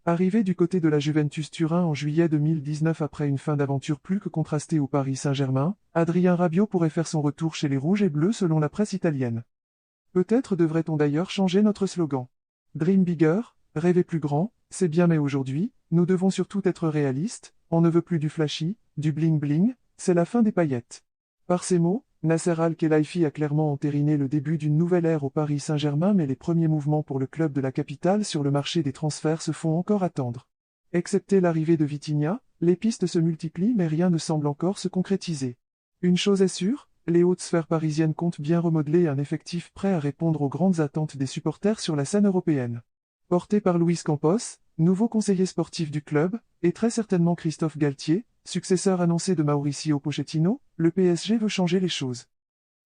Arrivé du côté de la Juventus Turin en juillet 2019 après une fin d'aventure plus que contrastée au Paris Saint-Germain, Adrien Rabiot pourrait faire son retour chez les Rouges et Bleus selon la presse italienne. Peut-être devrait-on d'ailleurs changer notre slogan. Dream bigger, rêver plus grand, c'est bien mais aujourd'hui, nous devons surtout être réalistes, on ne veut plus du flashy, du bling-bling, c'est la fin des paillettes. Par ces mots, Nasser Al-Khelaifi a clairement entériné le début d'une nouvelle ère au Paris Saint-Germain mais les premiers mouvements pour le club de la capitale sur le marché des transferts se font encore attendre. Excepté l'arrivée de Vitinha, les pistes se multiplient mais rien ne semble encore se concrétiser. Une chose est sûre, les hautes sphères parisiennes comptent bien remodeler un effectif prêt à répondre aux grandes attentes des supporters sur la scène européenne. Porté par Luis Campos, nouveau conseiller sportif du club, et très certainement Christophe Galtier, successeur annoncé de Mauricio Pochettino, le PSG veut changer les choses.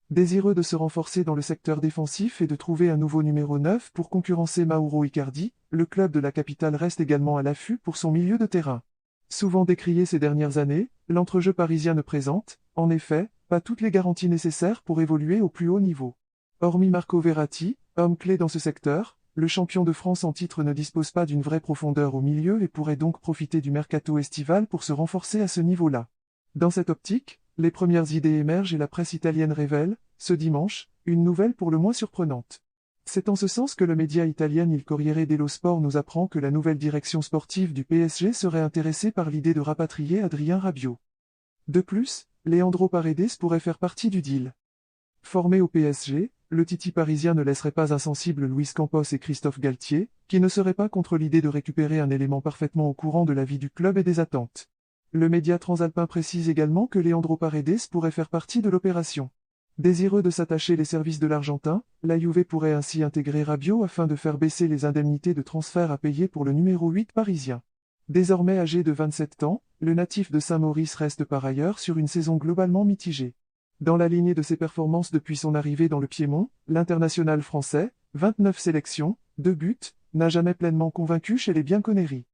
Désireux de se renforcer dans le secteur défensif et de trouver un nouveau numéro 9 pour concurrencer Mauro Icardi, le club de la capitale reste également à l'affût pour son milieu de terrain. Souvent décrié ces dernières années, l'entrejeu parisien ne présente, en effet, pas toutes les garanties nécessaires pour évoluer au plus haut niveau. Hormis Marco Verratti, homme clé dans ce secteur, le champion de France en titre ne dispose pas d'une vraie profondeur au milieu et pourrait donc profiter du mercato estival pour se renforcer à ce niveau-là. Dans cette optique, les premières idées émergent et la presse italienne révèle, ce dimanche, une nouvelle pour le moins surprenante. C'est en ce sens que le média italien Il Corriere dello Sport nous apprend que la nouvelle direction sportive du PSG serait intéressée par l'idée de rapatrier Adrien Rabiot. De plus, Leandro Paredes pourrait faire partie du deal. Formé au PSG, le Titi parisien ne laisserait pas insensibles Luis Campos et Christophe Galtier, qui ne seraient pas contre l'idée de récupérer un élément parfaitement au courant de la vie du club et des attentes. Le média transalpin précise également que Leandro Paredes pourrait faire partie de l'opération. Désireux de s'attacher les services de l'Argentin, la Juve pourrait ainsi intégrer Rabiot afin de faire baisser les indemnités de transfert à payer pour le numéro 8 parisien. Désormais âgé de 27 ans, le natif de Saint-Maurice reste par ailleurs sur une saison globalement mitigée. Dans la lignée de ses performances depuis son arrivée dans le Piémont, l'international français, 29 sélections, 2 buts, n'a jamais pleinement convaincu chez les Bianconeri.